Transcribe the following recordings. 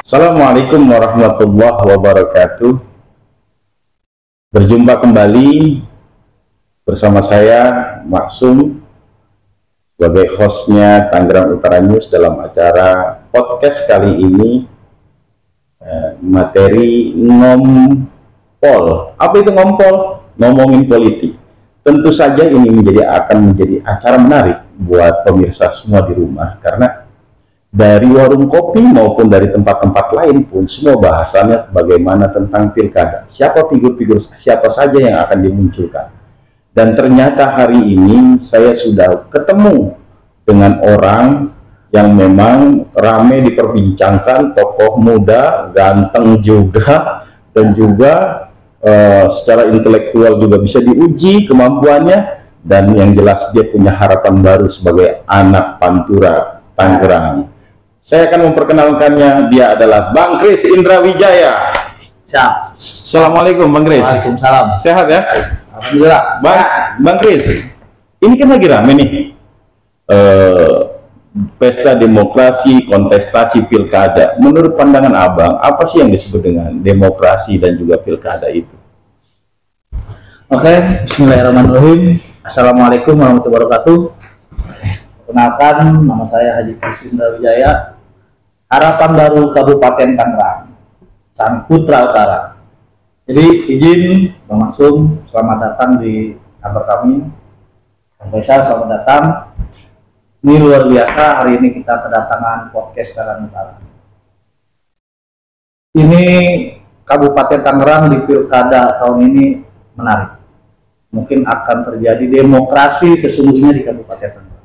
Assalamualaikum warahmatullahi wabarakatuh. Berjumpa kembali bersama saya Maksum sebagai hostnya Tangerang Utara News dalam acara podcast kali ini, materi ngompol. Apa itu ngompol? Ngomongin politik. Tentu saja ini akan menjadi acara menarik buat pemirsa semua di rumah, karena dari warung kopi maupun dari tempat-tempat lain pun semua bahasannya bagaimana tentang pilkada. Siapa figur-figur siapa saja yang akan dimunculkan. Dan ternyata hari ini saya sudah ketemu dengan orang yang memang ramai diperbincangkan, tokoh muda, ganteng juga, dan juga secara intelektual juga bisa diuji kemampuannya, dan yang jelas dia punya harapan baru sebagai anak Pantura Tangerang. Saya akan memperkenalkannya. Dia adalah Bang Kris Indra Wijaya. Siap. Assalamualaikum Bang Kris. Waalaikumsalam. Sehat ya? Alhamdulillah. Bang Kris, ini kan lagi rame nih, pesta demokrasi, kontestasi pilkada. Menurut pandangan Abang, apa sih yang disebut dengan demokrasi dan juga pilkada itu? Oke, bismillahirrahmanirrahim. Assalamualaikum warahmatullahi wabarakatuh. Perkenalkan, nama saya Haji Kris Indra Wijaya, harapan baru Kabupaten Tangerang, Sang Putra Utara. Jadi izin Bang Maksum, selamat datang di kantor kami. Bang Faisal, selamat datang. Ini luar biasa, hari ini kita kedatangan podcast Tangerang Utara. Ini Kabupaten Tangerang di pilkada tahun ini menarik. Mungkin akan terjadi demokrasi sesungguhnya di Kabupaten Tangerang.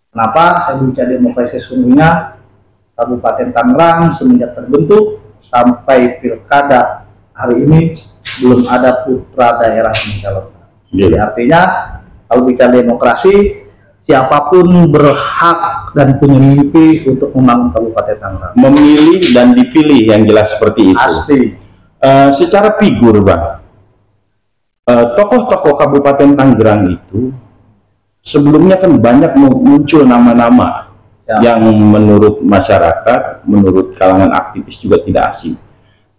Kenapa saya bicara demokrasi sesungguhnya? Kabupaten Tangerang semenjak terbentuk sampai pilkada hari ini belum ada putra daerah mencalonkan. Jadi artinya kalau bicara demokrasi, siapapun berhak dan punya mimpi untuk membangun Kabupaten Tangerang. Memilih dan dipilih, yang jelas seperti itu. Pasti. Secara figur, Bang, tokoh-tokoh Kabupaten Tangerang itu sebelumnya kan banyak muncul nama-nama yang menurut masyarakat, menurut kalangan aktivis juga tidak asing.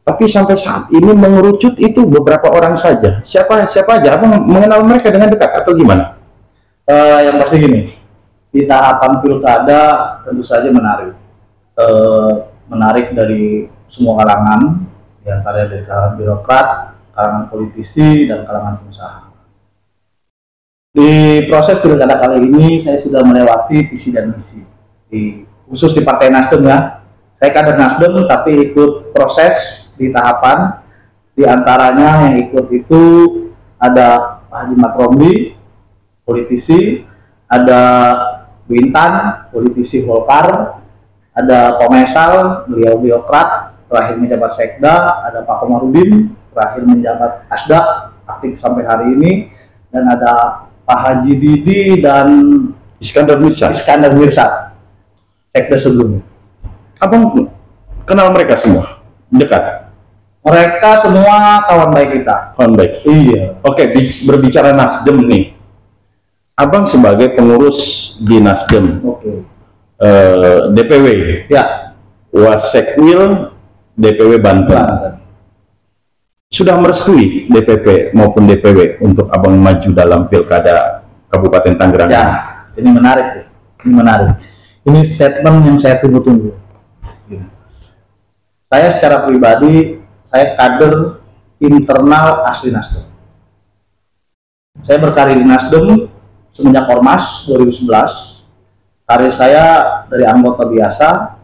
Tapi sampai saat ini mengerucut itu beberapa orang saja. Siapa aja? Abang mengenal mereka dengan dekat atau gimana? Yang pasti gini, di tahapan pilkada tentu saja menarik. Menarik dari semua kalangan, diantaranya dari kalangan birokrat, kalangan politisi, dan kalangan pengusaha. Di proses pilkada kali ini saya sudah melewati visi dan misi. Khusus di Partai Nasdem ya. Saya kader Nasdem tapi ikut proses di tahapan. Di antaranya yang ikut itu ada Pak Haji Mat Romli, politisi, ada Bu Intan, politisi Golkar, ada Pak Maisal, beliau birokrat, terakhir menjabat Sekda, ada Pak Komarudin, terakhir menjabat Asda, aktif sampai hari ini, dan ada Pak Haji Didi dan Iskandar Mirsad, Sekda sebelumnya. Abang kenal mereka semua? Dekat? Mereka semua kawan baik kita. Kawan baik? Iya. Oke, berbicara Nasdem nih. Abang sebagai pengurus di Nasdem, DPW, Ya. Wasekmil, DPW Banten. Sudah merestui DPP maupun DPW untuk Abang maju dalam pilkada Kabupaten Tangerang? Ya, ini menarik. Ini menarik. Ini statement yang saya tunggu-tunggu. Saya secara pribadi, saya kader internal asli Nasdem. Saya berkarir di Nasdem semenjak Ormas 2011. Karir saya dari anggota biasa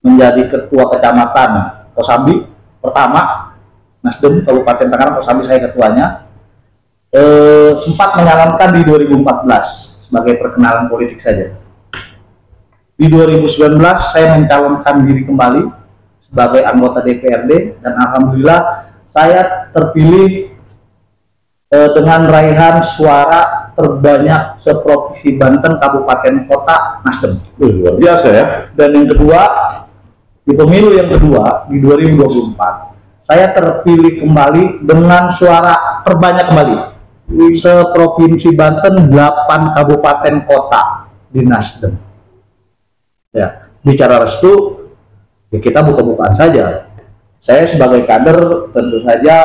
menjadi ketua kecamatan Kosambi pertama Nasdem Kabupaten Tangerang. Kosambi saya ketuanya. Sempat menyalonkan di 2014 sebagai perkenalan politik saja. Di 2019 saya mencalonkan diri kembali sebagai anggota DPRD dan alhamdulillah saya terpilih dengan raihan suara terbanyak seprovinsi Banten Kabupaten Kota Nasdem. Luar biasa ya. Dan yang kedua, di pemilu yang kedua di 2024 saya terpilih kembali dengan suara terbanyak kembali seprovinsi Banten, 8 kabupaten kota di Nasdem. Ya, bicara restu, Ya kita buka-bukaan saja. Saya sebagai kader tentu saja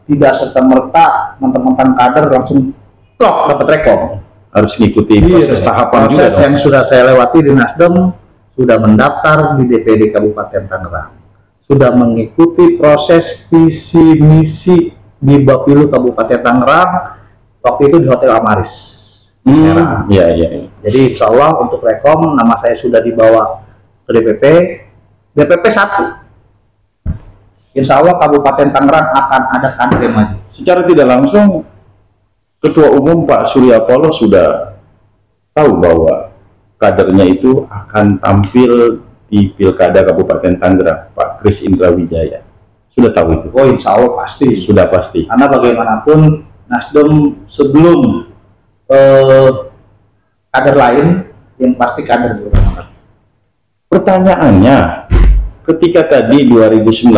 tidak serta-merta mentang-mentang kader langsung plok dapat rekom. Harus ngikuti proses tahapan juga dong. Yang sudah saya lewati di Nasdem, sudah mendaftar di DPD Kabupaten Tangerang, sudah mengikuti proses visi misi di Bapilu Kabupaten Tangerang, waktu itu di Hotel Amaris. Iya, iya. Jadi insya Allah untuk rekom nama saya sudah dibawa ke DPP 1. Insya Allah Kabupaten Tangerang akan ada kader yang maju. Secara tidak langsung, Ketua Umum Pak Surya Paloh sudah tahu bahwa kadernya itu akan tampil di Pilkada Kabupaten Tangerang, Pak Kris Indra Wijaya. Sudah tahu itu? Oh, insya Allah pasti. Sudah pasti. Karena bagaimanapun Nasdem sebelum kader lain, yang pasti kader juga. Pertanyaannya, ketika tadi 2019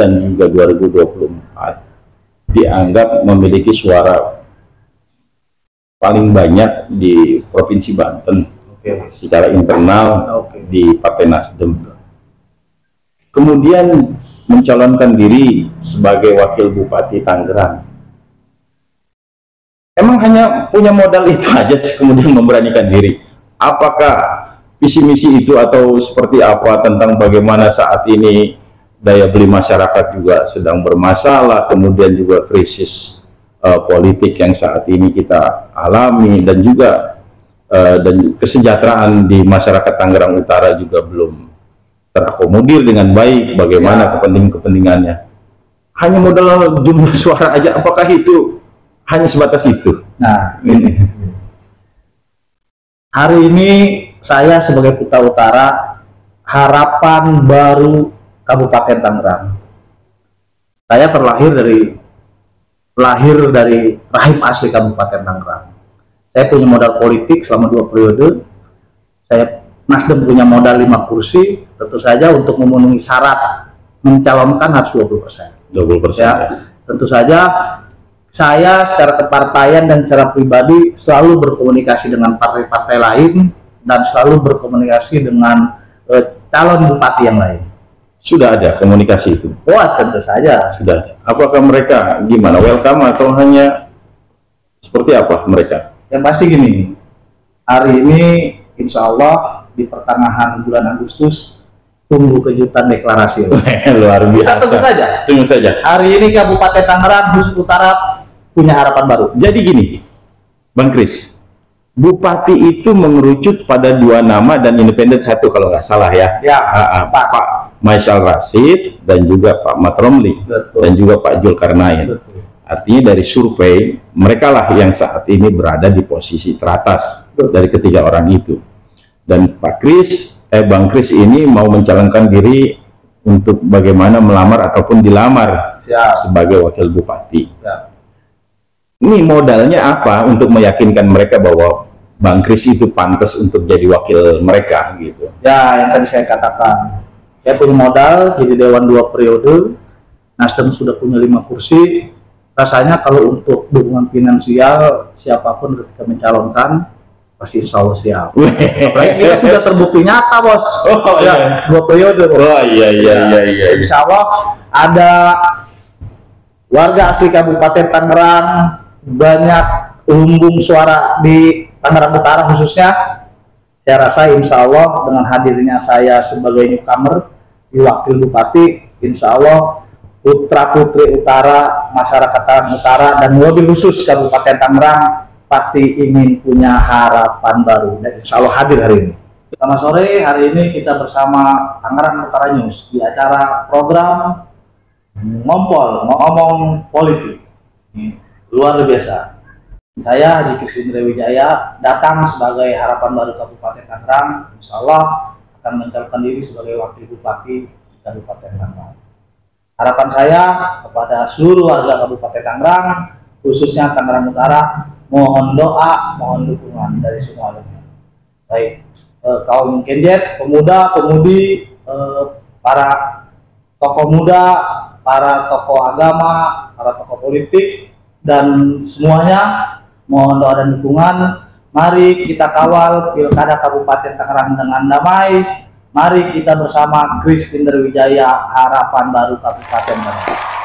dan juga 2024 dianggap memiliki suara paling banyak di Provinsi Banten, secara internal di Partai Nasdem, kemudian mencalonkan diri sebagai Wakil Bupati Tangerang. Emang hanya punya modal itu aja sih kemudian memberanikan diri? Apakah visi misi itu atau seperti apa tentang bagaimana saat ini daya beli masyarakat juga sedang bermasalah, kemudian juga krisis politik yang saat ini kita alami, dan juga dan kesejahteraan di masyarakat Tangerang Utara juga belum terakomodir dengan baik, bagaimana kepentingannya? Hanya modal jumlah suara aja, apakah itu hanya sebatas itu? Nah, ini hari ini saya sebagai Putra Utara, harapan baru Kabupaten Tangerang. Saya terlahir dari rahim asli Kabupaten Tangerang. Saya punya modal politik selama 2 periode. Nasdem punya modal 5 kursi. Tentu saja untuk memenuhi syarat mencalonkan harus 20%. 20%. Ya, tentu saja saya secara kepartaian dan secara pribadi selalu berkomunikasi dengan partai-partai lain dan selalu berkomunikasi dengan calon bupati yang lain. Sudah ada komunikasi itu? Wah, tentu saja. Sudah ada. Apakah mereka gimana? Welcome atau hanya seperti apa mereka? Yang pasti gini, hari ini insya Allah di pertengahan bulan Agustus tunggu kejutan deklarasi. Luar biasa. Tentu saja. Tunggu saja. Hari ini Kabupaten Tangerang khusus Utara punya harapan baru. Jadi gini, Bang Kris, bupati itu mengerucut pada 2 nama dan independen 1 kalau nggak salah ya. Ya, Pak Maisal Rashid dan juga Pak Mat Romli. Betul. Dan juga Pak Zulkarnain. Betul. Artinya dari survei, mereka lah yang saat ini berada di posisi teratas. Betul. Dari ketiga orang itu. Dan Bang Kris ini mau mencalonkan diri untuk bagaimana melamar ataupun dilamar sebagai wakil bupati. Siap. Ini modalnya apa untuk meyakinkan mereka bahwa Bang Kris itu pantas untuk jadi wakil mereka gitu? Ya, yang tadi saya katakan, saya punya modal jadi Dewan 2 periode, Nasdem sudah punya 5 kursi. Rasanya kalau untuk dukungan finansial siapapun ketika mencalonkan pasti insya Allah siap. Kita sudah terbukti nyata, Bos. Oh ya, 2 periode. Oh iya. Insya Allah ada warga asli Kabupaten Tangerang, banyak lumbung suara di Tangerang Utara khususnya. Saya rasa insya Allah dengan hadirnya saya sebagai newcomer di wakil bupati, insya Allah putra putri utara, masyarakat Tangerang Utara dan mobil khusus Kabupaten Tangerang pasti ingin punya harapan baru, dan insya Allah hadir hari ini. Selamat sore, hari ini kita bersama Tangerang Utara News di acara program ngomong politik. Luar biasa. Saya Haji Kris Indra Wijaya datang sebagai harapan baru Kabupaten Tangerang, insya Allah akan mencalonkan diri sebagai wakil bupati di Kabupaten Tangerang. Harapan saya kepada seluruh warga Kabupaten Tangerang, khususnya Tangerang Utara, mohon doa, mohon dukungan dari semua elemen. Baik kaum kenjet, pemuda, pemudi, para tokoh muda, para tokoh agama, para tokoh politik, dan semuanya mohon doa dan dukungan. Mari kita kawal Pilkada Kabupaten Tangerang dengan damai. Mari kita bersama Kris Kinderwijaya, harapan baru Kabupaten Bandung.